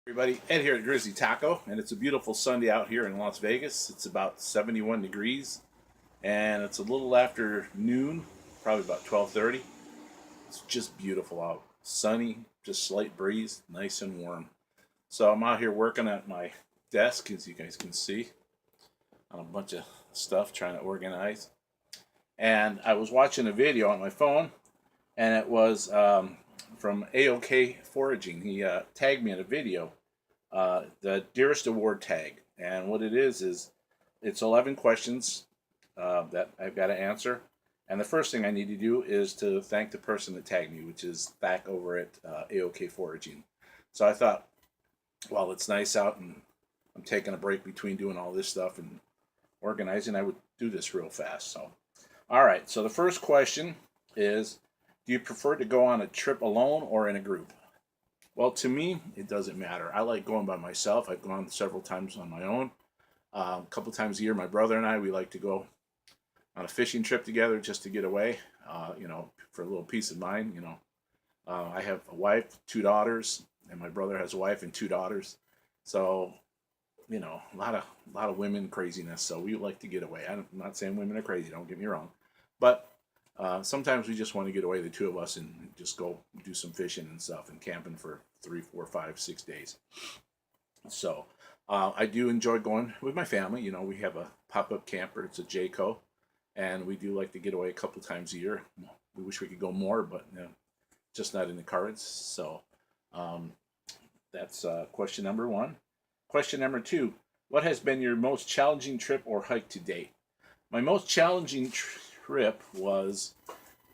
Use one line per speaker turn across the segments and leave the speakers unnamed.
Everybody, Ed here at Grizzly Taco, and it's a beautiful Sunday out here in Las Vegas. It's about 71 degrees, and it's a little after noon, probably about 12:30. It's just beautiful out, sunny, just slight breeze, nice and warm. So I'm out here working at my desk, as you guys can see, on a bunch of stuff trying to organize. And I was watching a video on my phone, and it was from AOK Foraging. He tagged me in a video, the Dearest Award tag. And what it is it's 11 questions that I've got to answer. And the first thing I need to do is to thank the person that tagged me, which is back over at AOK Foraging. So I thought, well, it's nice out and I'm taking a break between doing all this stuff and organizing. I would do this real fast. So, all right. So the first question is, do you prefer to go on a trip alone or in a group? Well, to me, it doesn't matter. I like going by myself. I've gone several times on my own. A couple times a year, my brother and I, we like to go on a fishing trip together just to get away, for a little peace of mind. I have a wife, two daughters, and my brother has a wife and two daughters. So, a lot of women craziness. So we like to get away. I'm not saying women are crazy. Don't get me wrong, but sometimes we just want to get away, the two of us, and just go do some fishing and stuff and camping for 3, 4, 5, 6 days. So I do enjoy going with my family. We have a pop-up camper. It's a Jayco, and we do like to get away a couple times a year. We wish we could go more, but just not in the cards. So um, that's question number one. Question number two: what has been your most challenging trip or hike to date? My most challenging trip was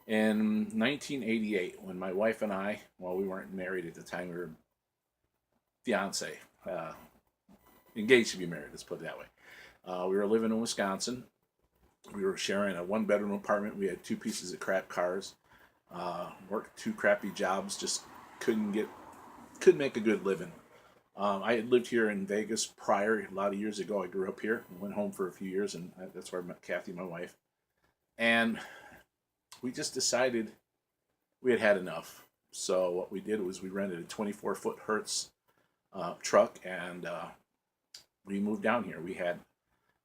in 1988 when my wife and I, well, we weren't married at the time, we were fiance, engaged to be married, let's put it that way. We were living in Wisconsin. We were sharing a one-bedroom apartment. We had two pieces of crap cars, worked two crappy jobs, just couldn't make a good living. I had lived here in Vegas prior, a lot of years ago. I grew up here and went home for a few years, and that's where I met Kathy, my wife. And we just decided we had had enough. So what we did was we rented a 24-foot Hertz truck, and we moved down here. We had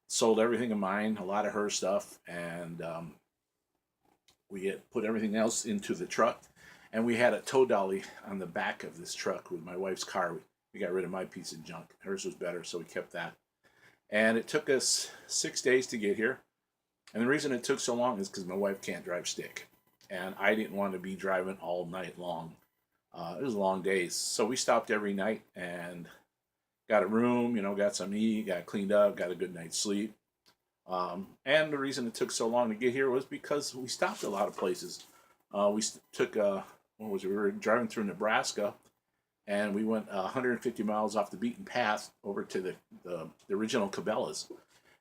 sold everything of mine, a lot of her stuff, and we had put everything else into the truck. And we had a tow dolly on the back of this truck with my wife's car. We got rid of my piece of junk. Hers was better, so we kept that. And it took us 6 days to get here. And the reason it took so long is because my wife can't drive stick. And I didn't want to be driving all night long. It was long days. So we stopped every night and got a room, got some eat, got cleaned up, got a good night's sleep. And the reason it took so long to get here was because we stopped a lot of places. We took, we were driving through Nebraska, and we went 150 miles off the beaten path over to the original Cabela's.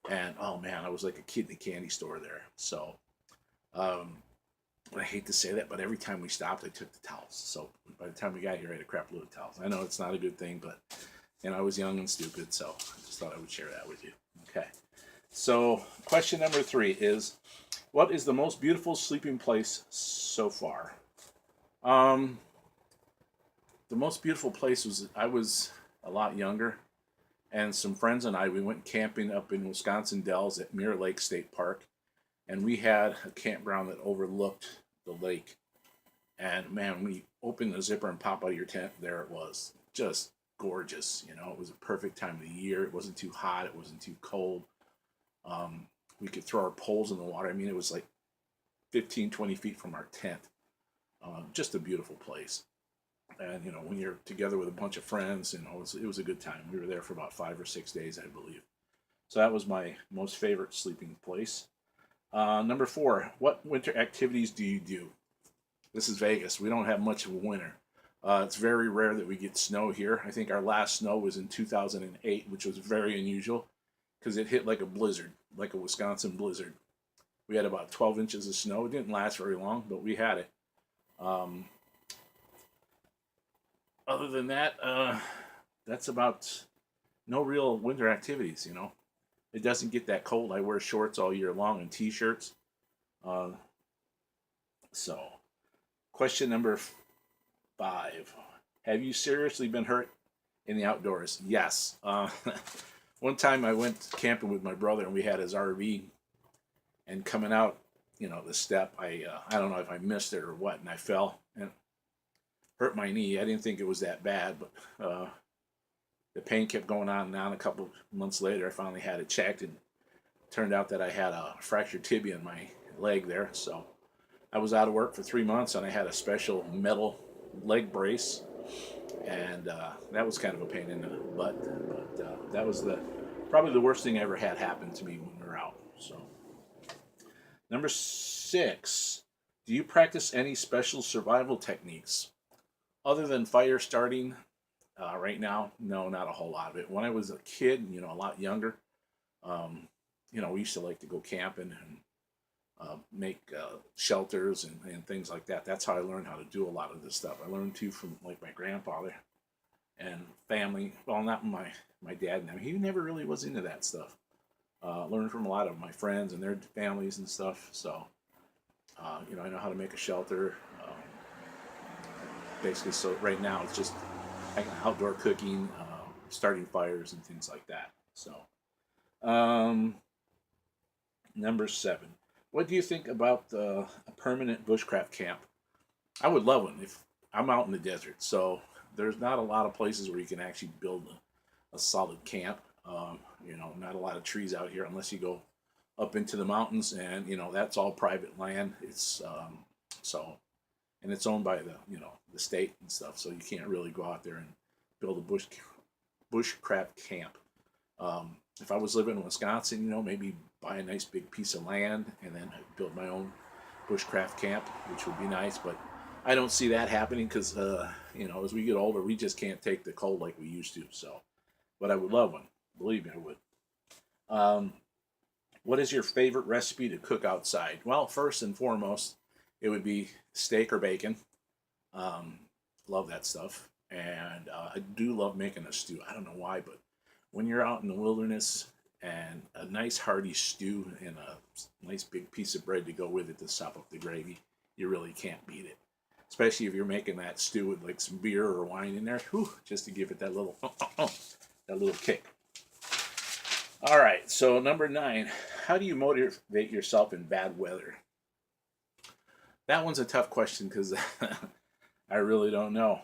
And oh man, I was like a kid in a candy store there. So um, I hate to say that, but every time we stopped, I took the towels. So by the time we got here, I had a crap load of towels. I know it's not a good thing, but I was young and stupid, so I just thought I would share that with you. Okay. So question number three is, what is the most beautiful sleeping place so far? Um, the most beautiful place was, I was a lot younger, and some friends and I, we went camping up in Wisconsin Dells at Mirror Lake State Park, and we had a campground that overlooked the lake. And man, when you open the zipper and pop out of your tent, there it was, just gorgeous. It was a perfect time of the year. It wasn't too hot. It wasn't too cold. We could throw our poles in the water. I mean, it was like 15, 20 feet from our tent. Just a beautiful place. And when you're together with a bunch of friends, it was a good time. We were there for about 5 or 6 days, I believe. So that was my most favorite sleeping place. Number four, what winter activities do you do? This is Vegas. We don't have much of a winter. It's very rare that we get snow here. I think our last snow was in 2008, which was very unusual because it hit like a blizzard, like a Wisconsin blizzard. We had about 12 inches of snow. It didn't last very long, but we had it. Um, Other than that, that's about no real winter activities. It doesn't get that cold. I wear shorts all year long and t-shirts. Uh, so, question number five: have you seriously been hurt In the outdoors, yes. One time I went camping with my brother, and we had his RV, and coming out, the step, I don't know if I missed it or what, and I fell and hurt my knee. I didn't think it was that bad, but the pain kept going on and on. A couple of months later, I finally had it checked, and it turned out that I had a fractured tibia in my leg there. So I was out of work for 3 months, and I had a special metal leg brace, and that was kind of a pain in the butt. But that was probably the worst thing I ever had happen to me when we were out. So number 6, do you practice any special survival techniques other than fire starting? Right now, no, not a whole lot of it. When I was a kid, a lot younger, we used to like to go camping and make shelters and things like that. That's how I learned how to do a lot of this stuff. I learned too from like my grandfather and family. Well, not my dad. I mean, he never really was into that stuff. Learned from a lot of my friends and their families and stuff. So, I know how to make a shelter. Basically, so right now it's just outdoor cooking, starting fires and things like that. So, number 7. What do you think about a permanent bushcraft camp? I would love one. If I'm out in the desert, so there's not a lot of places where you can actually build a solid camp. Not a lot of trees out here unless you go up into the mountains, and that's all private land. It's and it's owned by the state and stuff, so you can't really go out there and build a bushcraft camp. If I was living in Wisconsin, maybe buy a nice big piece of land and then build my own bushcraft camp, which would be nice. But I don't see that happening because, as we get older, we just can't take the cold like we used to. So, but I would love one. Believe me, I would. What is your favorite recipe to cook outside? Well, first and foremost, it would be steak or bacon. Love that stuff. And I do love making a stew. I don't know why, but when you're out in the wilderness and a nice hearty stew and a nice big piece of bread to go with it to sop up the gravy, you really can't beat it. Especially if you're making that stew with like some beer or wine in there, just to give it that little kick. All right, so number 9, how do you motivate yourself in bad weather? That one's a tough question because I really don't know.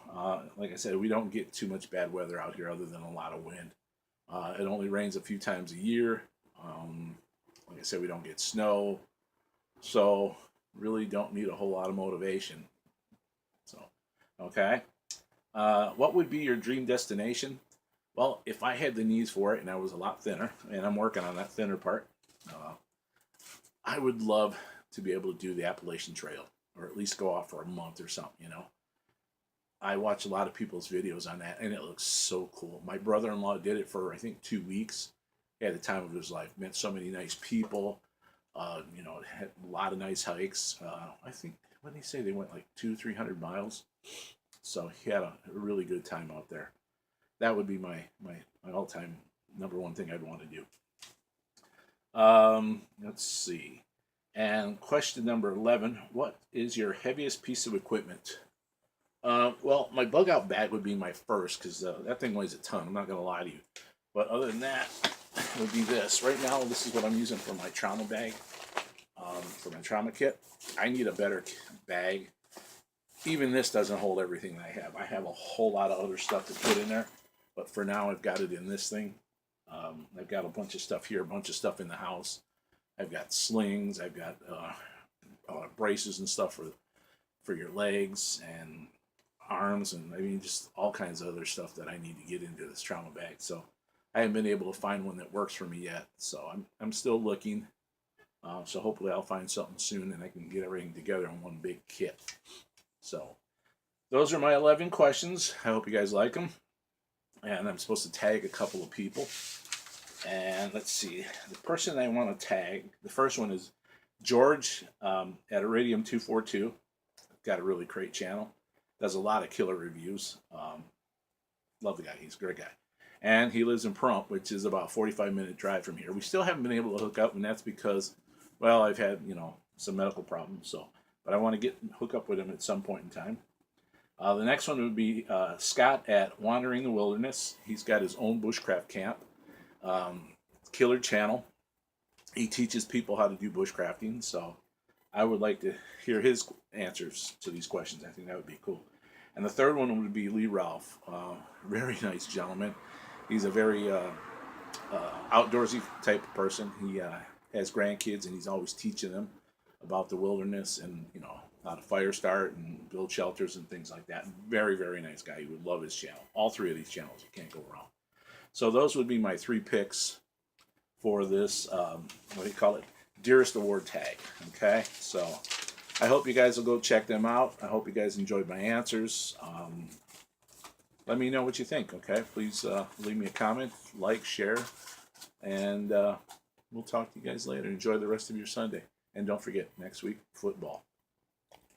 Like I said, we don't get too much bad weather out here other than a lot of wind. It only rains a few times a year. Like I said, we don't get snow. So really don't need a whole lot of motivation. So, okay. What would be your dream destination? Well, if I had the needs for it and I was a lot thinner, and I'm working on that thinner part, I would love to be able to do the Appalachian Trail, or at least go off for a month or something, I watch a lot of people's videos on that, and it looks so cool. My brother-in-law did it for, I think, 2 weeks. He had the time of his life. Met so many nice people. Had a lot of nice hikes. I think, what did he say? They went like 200-300 miles. So he had a really good time out there. That would be my all-time number one thing I'd want to do. Let's see. And question number 11, what is your heaviest piece of equipment? Well, my bug out bag would be my first because that thing weighs a ton. I'm not going to lie to you. But other than that, it would be this. Right now, this is what I'm using for my trauma bag, for my trauma kit. I need a better bag. Even this doesn't hold everything I have. I have a whole lot of other stuff to put in there. But for now, I've got it in this thing. I've got a bunch of stuff here, a bunch of stuff in the house. I've got slings. I've got braces and stuff for your legs and arms, and I mean just all kinds of other stuff that I need to get into this trauma bag. So I haven't been able to find one that works for me yet. So I'm still looking. So hopefully I'll find something soon and I can get everything together in one big kit. So those are my 11 questions. I hope you guys like them. And I'm supposed to tag a couple of people. And let's see. The person I want to tag, the first one is George at Iridium 242. Got a really great channel. Does a lot of killer reviews. Love the guy. He's a great guy. And he lives in Pahrump, which is about a 45-minute drive from here. We still haven't been able to hook up, and that's because, well, I've had, some medical problems. So, but I want to hook up with him at some point in time. The next one would be Scott at Wandering the Wilderness. He's got his own bushcraft camp. Um, Killer channel. He teaches people how to do bushcrafting, so I would like to hear his answers to these questions. I think that would be cool. And the third one would be Lee Ralph. Very nice gentleman. He's a very outdoorsy type of person. He has grandkids, and he's always teaching them about the wilderness and how to fire start and build shelters and things like that. Very, very nice guy. You would love his channel. All three of these channels, you can't go wrong. So those would be my 3 picks for this, what do you call it, Dearest Award tag. Okay, so I hope you guys will go check them out. I hope you guys enjoyed my answers. Let me know what you think, okay? Please leave me a comment, like, share, and we'll talk to you guys later. Enjoy the rest of your Sunday. And don't forget, next week, football.